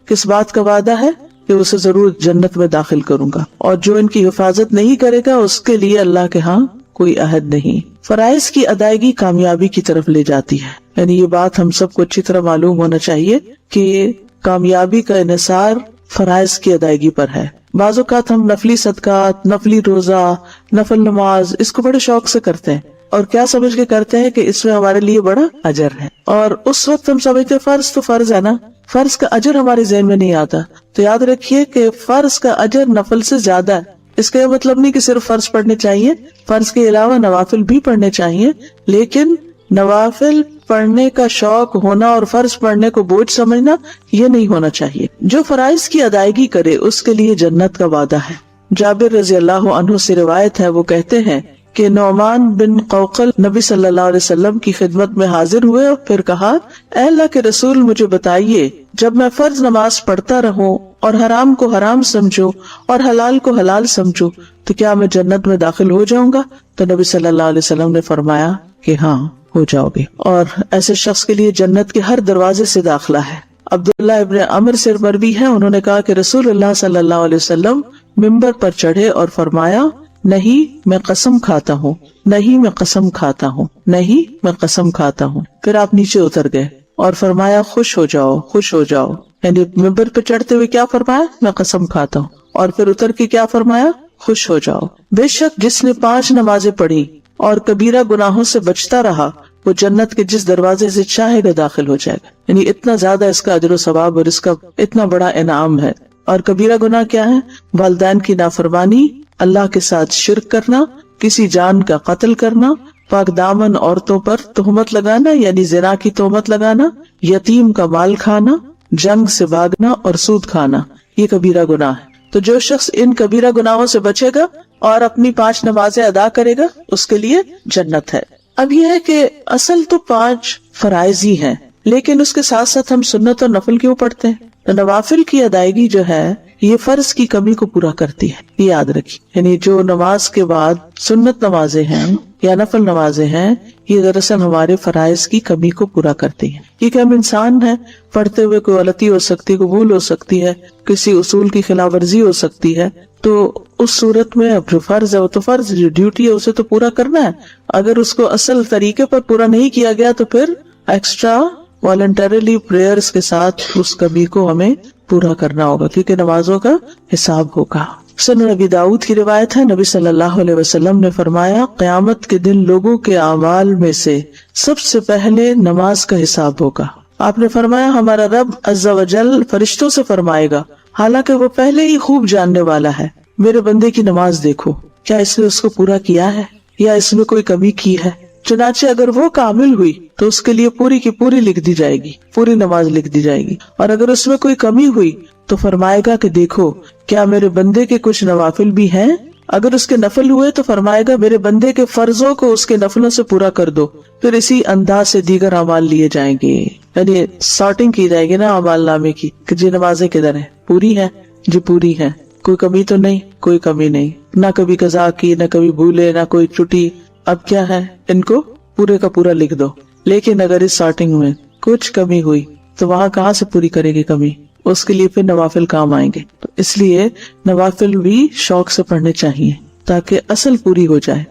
کس بات کا وعدہ ہے؟ کہ اسے ضرور جنت میں داخل کروں گا، اور جو ان کی حفاظت نہیں کرے گا اس کے لیے اللہ کے ہاں کوئی عہد نہیں۔ فرائض کی ادائیگی کامیابی کی طرف لے جاتی ہے، یعنی یہ بات ہم سب کو اچھی طرح معلوم ہونا چاہیے کہ کامیابی کا انحصار فرائض کی ادائیگی پر ہے۔ بعض اوقات ہم نفلی صدقات، نفلی روزہ، نفل نماز اس کو بڑے شوق سے کرتے ہیں اور کیا سمجھ کے کرتے ہیں کہ اس میں ہمارے لیے بڑا اجر ہے، اور اس وقت ہم سمجھتے فرض تو فرض ہے نا، فرض کا اجر ہمارے ذہن میں نہیں آتا۔ تو یاد رکھیے کہ فرض کا اجر نفل سے زیادہ ہے۔ اس کا یہ مطلب نہیں کہ صرف فرض پڑھنے چاہیے، فرض کے علاوہ نوافل بھی پڑھنے چاہیے، لیکن نوافل پڑھنے کا شوق ہونا اور فرض پڑھنے کو بوجھ سمجھنا یہ نہیں ہونا چاہیے۔ جو فرائض کی ادائیگی کرے اس کے لیے جنت کا وعدہ ہے۔ جابر رضی اللہ عنہ سے روایت ہے، وہ کہتے ہیں کہ نعمان بن قوقل نبی صلی اللہ علیہ وسلم کی خدمت میں حاضر ہوئے اور پھر کہا اے اللہ کے رسول مجھے بتائیے جب میں فرض نماز پڑھتا رہوں اور حرام کو حرام سمجھوں اور حلال کو حلال سمجھوں تو کیا میں جنت میں داخل ہو جاؤں گا؟ تو نبی صلی اللہ علیہ وسلم نے فرمایا کہ ہاں ہو جاؤ گے، اور ایسے شخص کے لیے جنت کے ہر دروازے سے داخلہ ہے۔ عبداللہ ابن عمر سے مروی ہے، انہوں نے کہا کہ رسول اللہ صلی اللہ علیہ وسلم ممبر پر چڑھے اور فرمایا نہیں میں قسم کھاتا ہوں، نہیں میں قسم کھاتا ہوں، نہیں میں قسم کھاتا ہوں۔ پھر آپ نیچے اتر گئے اور فرمایا خوش ہو جاؤ، خوش ہو جاؤ، یعنی ممبر پہ چڑھتے ہوئے کیا فرمایا؟ میں قسم کھاتا ہوں، اور پھر اتر کے کیا فرمایا؟ خوش ہو جاؤ۔ بے شک جس نے 5 نمازیں پڑھی اور کبیرہ گناہوں سے بچتا رہا وہ جنت کے جس دروازے سے چاہے گا داخل ہو جائے گا، یعنی اتنا زیادہ اس کا اجر و ثواب اور اس کا اتنا بڑا انعام ہے۔ اور کبیرہ گناہ کیا ہے؟ والدین کی نافرمانی، اللہ کے ساتھ شرک کرنا، کسی جان کا قتل کرنا، پاک دامن عورتوں پر تہمت لگانا یعنی زنا کی تہمت لگانا، یتیم کا مال کھانا، جنگ سے بھاگنا اور سود کھانا، یہ کبیرہ گناہ ہے۔ تو جو شخص ان کبیرہ گناہوں سے بچے گا اور اپنی 5 نمازیں ادا کرے گا اس کے لیے جنت ہے۔ اب یہ ہے کہ اصل تو 5 فرائض ہی ہیں، لیکن اس کے ساتھ ساتھ ہم سنت اور نفل کیوں پڑھتے ہیں؟ نوافل کی ادائیگی جو ہے یہ فرض کی کمی کو پورا کرتی ہے، یہ یاد رکھیے، یعنی جو نماز کے بعد سنت نمازیں ہیں یا نفل نمازیں ہیں یہ دراصل ہمارے فرائض کی کمی کو پورا کرتی ہیں، کیونکہ ہم انسان ہیں، پڑھتے ہوئے کوئی غلطی ہو سکتی ہے، کوئی بھول ہو سکتی ہے، کسی اصول کی خلاف ورزی ہو سکتی ہے، تو اس صورت میں اب جو فرض ہے وہ تو فرض، جو ڈیوٹی ہے اسے تو پورا کرنا ہے۔ اگر اس کو اصل طریقے پر پورا نہیں کیا گیا تو پھر ایکسٹرا والنٹریلی پریئرز کے ساتھ اس کمی کو ہمیں پورا کرنا ہوگا کیونکہ نمازوں کا حساب ہوگا. سنن نبی داؤد کی روایت ہے, نبی صلی اللہ علیہ وسلم نے فرمایا قیامت کے دن لوگوں کے اعمال میں سے سب سے پہلے نماز کا حساب ہوگا. آپ نے فرمایا ہمارا رب عز و جل فرشتوں سے فرمائے گا, حالانکہ وہ پہلے ہی خوب جاننے والا ہے, میرے بندے کی نماز دیکھو, کیا اس نے اس کو پورا کیا ہے یا اس میں کوئی کمی کی ہے. چنانچہ اگر وہ کامل ہوئی تو اس کے لیے پوری کی پوری لکھ دی جائے گی, پوری نماز لکھ دی جائے گی, اور اگر اس میں کوئی کمی ہوئی تو فرمائے گا کہ دیکھو کیا میرے بندے کے کچھ نوافل بھی ہیں. اگر اس کے نفل ہوئے تو فرمائے گا میرے بندے کے فرضوں کو اس کے نفلوں سے پورا کر دو. پھر اسی انداز سے دیگر اعمال لیے جائیں گے, یعنی سارٹنگ کی جائے گی نا اعمال نامے کی کہ جی نمازیں کدھر ہیں, پوری ہیں جی پوری ہیں, کوئی کمی تو نہیں, کوئی کمی نہیں, نہ کبھی قضا کی, نہ کبھی بھولے, نہ کوئی چھٹی. اب کیا ہے, ان کو پورے کا پورا لکھ دو. لیکن اگر اس سارٹنگ میں کچھ کمی ہوئی تو وہاں کہاں سے پوری کرے گی کمی, اس کے لیے پھر نوافل کام آئیں گے. تو اس لیے نوافل بھی شوق سے پڑھنے چاہیے تاکہ اصل پوری ہو جائے.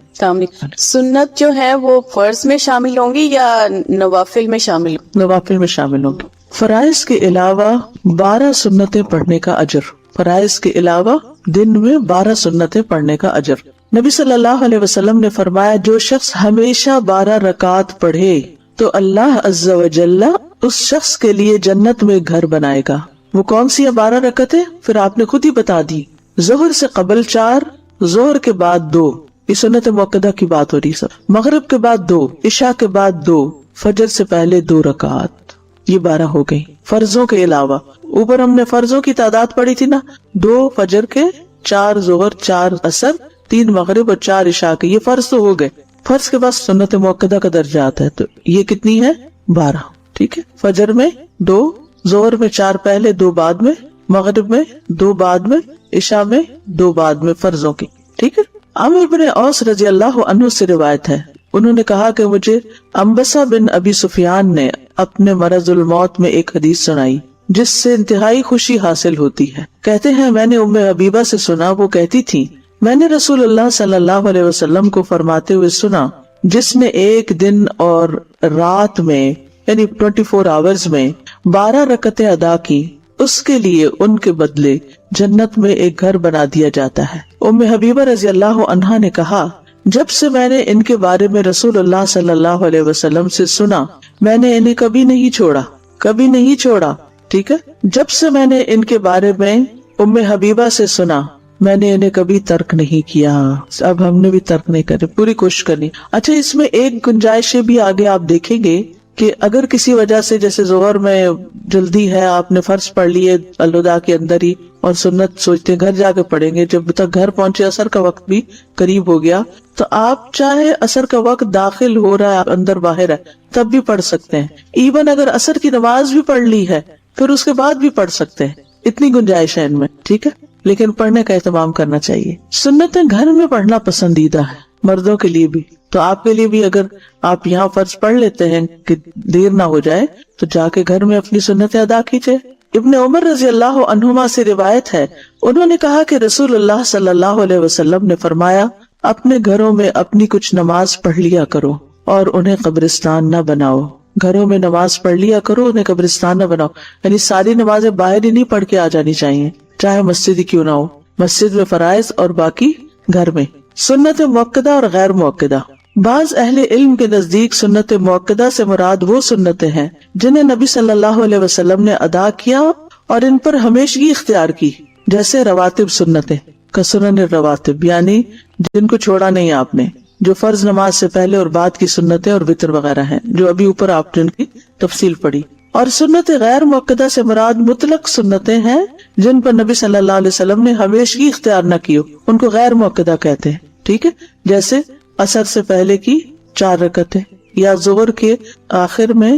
سنت جو ہے وہ فرض میں شامل ہوں گی یا نوافل میں شامل ہوں؟ نوافل میں شامل ہوں گے. فرائض کے علاوہ 12 سنتیں پڑھنے کا اجر, فرائض کے علاوہ دن میں 12 سنتیں پڑھنے کا اجر. نبی صلی اللہ علیہ وسلم نے فرمایا جو شخص ہمیشہ 12 رکعت پڑھے تو اللہ عز و جل اس شخص کے لیے جنت میں گھر بنائے گا. وہ کون سی 12 رکعتیں؟ پھر آپ نے خود ہی بتا دی. ظہر سے قبل 4, ظہر کے بعد 2, یہ سنت موقدہ کی بات ہو رہی سر, مغرب کے بعد 2, عشاء کے بعد 2, فجر سے پہلے 2 رکعت. یہ 12 ہو گئی فرضوں کے علاوہ. اوپر ہم نے فرضوں کی تعداد پڑھی تھی نا, 2 فجر کے, 4 ظہر, 4 عصر, 3 مغرب اور 4 عشاء کے, یہ فرض تو ہو گئے. فرض کے بعد سنت موقدہ کا درجہ آتا ہے, تو یہ کتنی ہے؟ 12. ٹھیک ہے, فجر میں 2, ظہر میں 4 پہلے 2 بعد میں, مغرب میں 2 بعد میں, عشاء میں 2 بعد میں فرضوں کی. ٹھیک ہے. عامر بن اوس رضی اللہ عنہ سے روایت ہے, انہوں نے کہا کہ مجھے انبسہ بن ابی سفیان نے اپنے مرض الموت میں ایک حدیث سنائی جس سے انتہائی خوشی حاصل ہوتی ہے. کہتے ہیں میں نے ام حبیبہ سے سنا, وہ کہتی تھی میں نے رسول اللہ صلی اللہ علیہ وسلم کو فرماتے ہوئے سنا جس نے ایک دن اور رات میں یعنی 24 آورز میں 12 رکعتیں ادا کی اس کے لیے ان کے بدلے جنت میں ایک گھر بنا دیا جاتا ہے. ام حبیبہ رضی اللہ عنہا نے کہا جب سے میں نے ان کے بارے میں رسول اللہ صلی اللہ علیہ وسلم سے سنا میں نے انہیں کبھی نہیں چھوڑا, کبھی نہیں چھوڑا. ٹھیک ہے, جب سے میں نے ان کے بارے میں ام حبیبہ سے سنا میں نے انہیں کبھی ترک نہیں کیا. اب ہم نے بھی ترک نہیں کرے, پوری کوشش کرنی. اچھا, اس میں ایک گنجائش بھی آگے آپ دیکھیں گے کہ اگر کسی وجہ سے جیسے ظہر میں جلدی ہے, آپ نے فرض پڑھ لیے الوداع کے اندر ہی اور سنت سوچتے گھر جا کے پڑھیں گے, جب تک گھر پہنچے عصر کا وقت بھی قریب ہو گیا, تو آپ چاہے عصر کا وقت داخل ہو رہا ہے اندر باہر ہے تب بھی پڑھ سکتے ہیں. ایون اگر عصر کی نماز بھی پڑھ لی ہے پھر اس کے بعد بھی پڑھ سکتے ہیں, اتنی گنجائش ہے ان میں. ٹھیک ہے, لیکن پڑھنے کا اہتمام کرنا چاہیے. سنتیں گھر میں پڑھنا پسندیدہ ہے مردوں کے لیے بھی, تو آپ کے لیے بھی اگر آپ یہاں فرض پڑھ لیتے ہیں کہ دیر نہ ہو جائے تو جا کے گھر میں اپنی سنتیں ادا کیجئے. ابن عمر رضی اللہ عنہما سے روایت ہے, انہوں نے کہا کہ رسول اللہ صلی اللہ علیہ وسلم نے فرمایا اپنے گھروں میں اپنی کچھ نماز پڑھ لیا کرو اور انہیں قبرستان نہ بناؤ. گھروں میں نماز پڑھ لیا کرو, انہیں قبرستان نہ بناؤ. یعنی ساری نمازیں باہر ہی نہیں پڑھ کے آ جانی چاہیے, چاہے مسجد ہی کیوں نہ ہو. مسجد میں فرائض اور باقی گھر میں. سنت موقدہ اور غیر موقدہ. بعض اہل علم کے نزدیک سنت موقدہ سے مراد وہ سنتیں ہیں جنہیں نبی صلی اللہ علیہ وسلم نے ادا کیا اور ان پر ہمیشگی اختیار کی, جیسے رواتب سنتیں کسنن الرواتب, یعنی جن کو چھوڑا نہیں آپ نے, جو فرض نماز سے پہلے اور بعد کی سنتیں اور وتر وغیرہ ہیں جو ابھی اوپر آپ نے ان کی تفصیل پڑھی. اور سنت غیر موقدہ سے مراد مطلق سنتیں ہیں جن پر نبی صلی اللہ علیہ وسلم نے ہمیشگی اختیار نہ کی, ان کو غیر موقدہ کہتے ہیں. ٹھیک ہے, جیسے عصر سے پہلے کی 4 رکعتیں یا ظہر کے آخر میں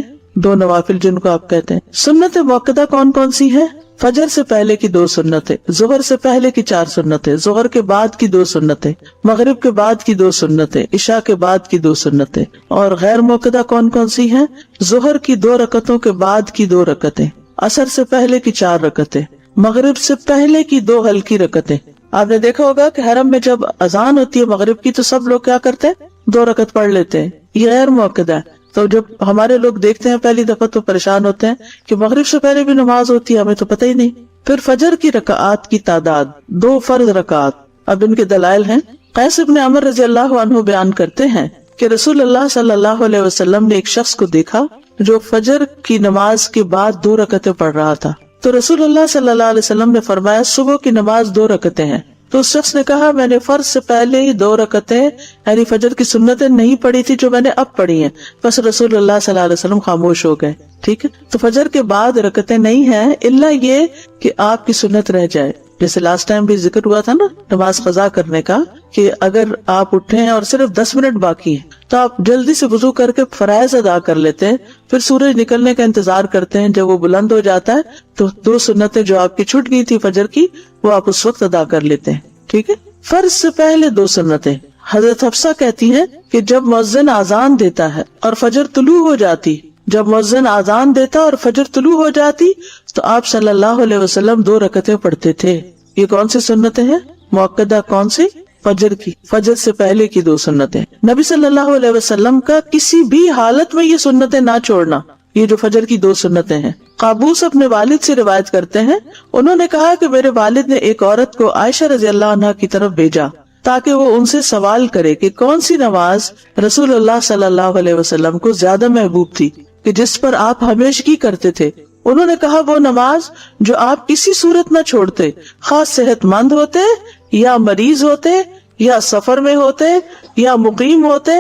2 نوافل جن کو آپ کہتے ہیں. سنت موقدہ کون کون سی ہیں؟ فجر سے پہلے کی 2 سنتیں, ظہر سے پہلے کی 4 سنتیں, ظہر کے بعد کی 2 سنتیں, مغرب کے بعد کی 2 سنتیں, عشاء کے بعد کی 2 سنتیں. اور غیر موقدہ کون کون سی ہیں؟ ظہر کی 2 رکعتوں کے بعد کی 2 رکعتیں, عصر سے پہلے کی 4 رکعتیں, مغرب سے پہلے کی 2 ہلکی رکعتیں. آپ نے دیکھا ہوگا کہ حرم میں جب اذان ہوتی ہے مغرب کی تو سب لوگ کیا کرتے ہیں؟ 2 رکعت پڑھ لیتے ہیں. یہ غیر موقدہ ہے. تو جب ہمارے لوگ دیکھتے ہیں پہلی دفعہ تو پریشان ہوتے ہیں کہ مغرب سے پہلے بھی نماز ہوتی ہے, ہمیں تو پتہ ہی نہیں. پھر فجر کی رکعات کی تعداد 2 فرض رکعات. اب ان کے دلائل ہیں. قیس ابن عمر رضی اللہ عنہ بیان کرتے ہیں کہ رسول اللہ صلی اللہ علیہ وسلم نے ایک شخص کو دیکھا جو فجر کی نماز کے بعد 2 رکعتیں پڑھ رہا تھا. تو رسول اللہ صلی اللہ علیہ وسلم نے فرمایا صبح کی نماز 2 رکعتیں ہیں. تو اس شخص نے کہا میں نے فرض سے پہلے ہی 2 رکعتیں یعنی فجر کی سنتیں نہیں پڑھی تھی جو میں نے اب پڑھی ہیں. بس رسول اللہ صلی اللہ علیہ وسلم خاموش ہو گئے. ٹھیک ہے, تو فجر کے بعد رکعتیں نہیں ہیں الا یہ کہ آپ کی سنت رہ جائے. جیسے لاسٹ ٹائم بھی ذکر ہوا تھا نا نماز قضا کرنے کا, کہ اگر آپ اٹھے ہیں اور صرف 10 منٹ باقی ہیں تو آپ جلدی سے وضو کر کے فرائض ادا کر لیتے ہیں, پھر سورج نکلنے کا انتظار کرتے ہیں. جب وہ بلند ہو جاتا ہے تو 2 سنتیں جو آپ کی چھوٹ گئی تھی فجر کی وہ آپ اس وقت ادا کر لیتے ہیں. ٹھیک ہے, فرض سے پہلے 2 سنتیں. حضرت حفصہ کہتی ہیں کہ جب مؤذن اذان دیتا ہے اور فجر طلوع ہو جاتی, جب مؤذن اذان دیتا اور فجر طلوع ہو جاتی تو آپ صلی اللہ علیہ وسلم 2 رکعتیں پڑھتے تھے. یہ کون سی سنتیں ہیں مؤکدہ؟ کون سی؟ فجر کی, فجر سے پہلے کی 2 سنتیں. نبی صلی اللہ علیہ وسلم کا کسی بھی حالت میں یہ سنتیں نہ چھوڑنا, یہ جو فجر کی 2 سنتیں ہیں. قابوس اپنے والد سے روایت کرتے ہیں, انہوں نے کہا کہ میرے والد نے ایک عورت کو عائشہ رضی اللہ عنہا کی طرف بھیجا تاکہ وہ ان سے سوال کرے کہ کون سی نماز رسول اللہ صلی اللہ علیہ وسلم کو زیادہ محبوب تھی کہ جس پر آپ ہمیشگی کرتے تھے. انہوں نے کہا وہ نماز جو آپ کسی صورت نہ چھوڑتے, خاص صحت مند ہوتے یا مریض ہوتے یا سفر میں ہوتے یا مقیم ہوتے,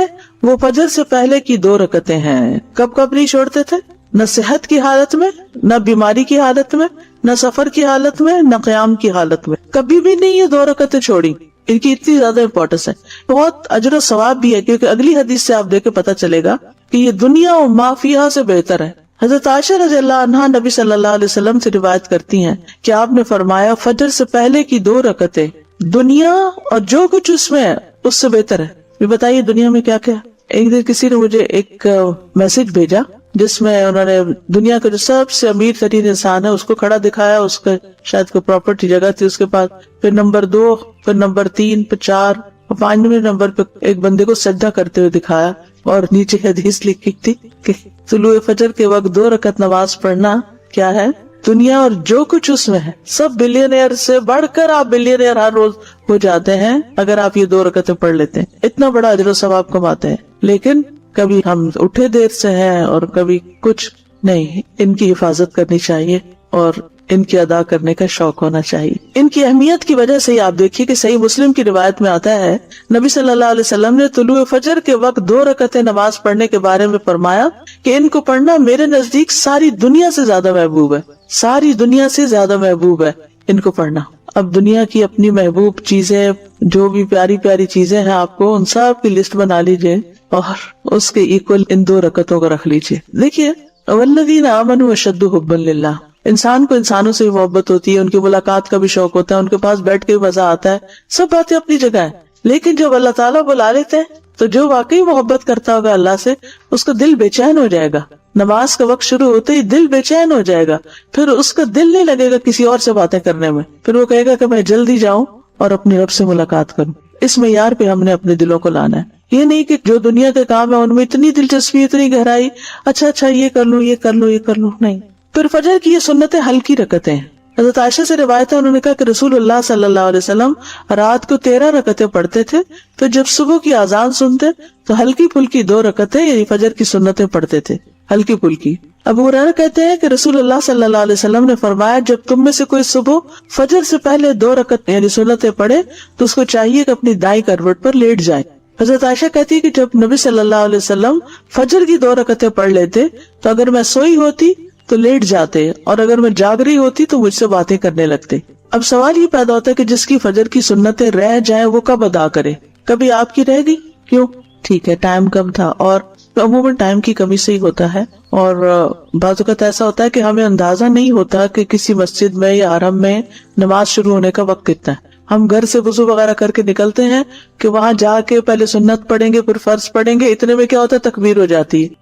وہ فجر سے پہلے کی 2 رکعتیں ہیں. کب کب نہیں چھوڑتے تھے؟ نہ صحت کی حالت میں, نہ بیماری کی حالت میں, نہ سفر کی حالت میں, نہ قیام کی حالت میں, کبھی بھی نہیں یہ 2 رکعتیں چھوڑی. ان کی اتنی زیادہ امپورٹنس ہے, بہت اجر و ثواب بھی ہے, کیونکہ اگلی حدیث سے آپ دیکھ کے پتہ چلے گا کہ یہ دنیا و ما فیہا سے بہتر ہے. حضرت عائشہ رضی اللہ عنہا نبی صلی اللہ علیہ وسلم سے روایت کرتی ہیں کہ آپ نے فرمایا فجر سے پہلے کی 2 رکعتیں دنیا اور جو کچھ اس میں ہے اس سے بہتر ہے. یہ بتائیے دنیا میں کیا کیا. ایک دن کسی نے مجھے ایک میسج بھیجا جس میں انہوں نے دنیا کا جو سب سے امیر ترین انسان ہے اس کو کھڑا دکھایا, اس کا شاید کوئی پراپرٹی جگہ تھی اس کے پاس, پھر نمبر 2, پھر نمبر 3, پھر 4 اور 5ویں نمبر پہ ایک بندے کو سجدہ کرتے ہوئے دکھایا, اور نیچے حدیث لکھی تھی کہ طلوع فجر کے وقت 2 رکعت نماز پڑھنا کیا ہے, دنیا اور جو کچھ اس میں ہے. سب بلینئر سے بڑھ کر آپ بلینئر ہر روز ہو جاتے ہیں اگر آپ یہ 2 رکعتیں پڑھ لیتے ہیں. اتنا بڑا اجر و ثواب کماتے ہیں. لیکن کبھی ہم اٹھے دیر سے ہیں اور کبھی کچھ نہیں. ان کی حفاظت کرنی چاہیے اور ان کی ادا کرنے کا شوق ہونا چاہیے. ان کی اہمیت کی وجہ سے ہی آپ دیکھیے کہ صحیح مسلم کی روایت میں آتا ہے نبی صلی اللہ علیہ وسلم نے طلوع فجر کے وقت 2 رکعتیں نماز پڑھنے کے بارے میں فرمایا کہ ان کو پڑھنا میرے نزدیک ساری دنیا سے زیادہ محبوب ہے. ساری دنیا سے زیادہ محبوب ہے ان کو پڑھنا. اب دنیا کی اپنی محبوب چیزیں, جو بھی پیاری پیاری چیزیں ہیں, آپ کو ان سب کی لسٹ بنا لیجئے اور اس کے ایکول ان 2 رکعتوں کو رکھ لیجئے. دیکھیے والذین آمنوا اشد حبا للہ, انسان کو انسانوں سے محبت ہوتی ہے, ان کی ملاقات کا بھی شوق ہوتا ہے, ان کے پاس بیٹھ کے بھی مزہ آتا ہے, سب باتیں اپنی جگہ ہیں. لیکن جب اللہ تعالیٰ بلا لیتے ہیں تو جو واقعی محبت کرتا ہوگا اللہ سے اس کا دل بے چین ہو جائے گا. نماز کا وقت شروع ہوتے ہی دل بے چین ہو جائے گا, پھر اس کا دل نہیں لگے گا کسی اور سے باتیں کرنے میں, پھر وہ کہے گا کہ میں جلدی جاؤں اور اپنے رب سے ملاقات کروں. اس معیار پہ ہم نے اپنے دلوں کو لانا ہے. یہ نہیں کہ جو دنیا کے کام ہے ان میں اتنی دلچسپی, اتنی گہرائی, اچھا یہ کر لوں, یہ کر لوں, یہ کر لوں, نہیں. پھر فجر کی یہ سنتیں ہلکی رکعتیں ہیں. حضرت عائشہ سے روایت ہے, انہوں نے کہا کہ رسول اللہ صلی اللہ علیہ وسلم رات کو 13 رکعتیں پڑھتے تھے, تو جب صبح کی اذان سنتے تو ہلکی پھلکی 2 رکعتیں یعنی فجر کی سنتیں پڑھتے تھے, ہلکی پھلکی. ابو ہریرہ کہتے ہیں کہ رسول اللہ صلی اللہ علیہ وسلم نے فرمایا جب تم میں سے کوئی صبح فجر سے پہلے 2 رکعت یعنی سنتیں پڑھے تو اس کو چاہیے کہ اپنی دائیں کروٹ پر لیٹ جائے. حضرت عائشہ کہتی ہے کہ جب نبی صلی اللہ علیہ وسلم فجر کی 2 رکعتیں پڑھ لیتے تو اگر میں سوئی ہوتی تو لیٹ جاتے, اور اگر میں جاگ رہی ہوتی تو مجھ سے باتیں کرنے لگتے. اب سوال یہ پیدا ہوتا ہے کہ جس کی فجر کی سنتیں رہ جائیں وہ کب ادا کرے؟ کبھی آپ کی رہ گئی, کیوں؟ ٹھیک ہے ٹائم کم تھا, اور عموماً ٹائم کی کمی سے ہی ہوتا ہے, اور بعض اوقات ایسا ہوتا ہے کہ ہمیں اندازہ نہیں ہوتا کہ کسی مسجد میں یا حرم میں نماز شروع ہونے کا وقت کتنا ہے. ہم گھر سے وضو وغیرہ کر کے نکلتے ہیں کہ وہاں جا کے پہلے سنت پڑھیں گے پھر فرض پڑھیں گے, اتنے میں کیا ہوتا ہے تکبیر ہو جاتی ہے,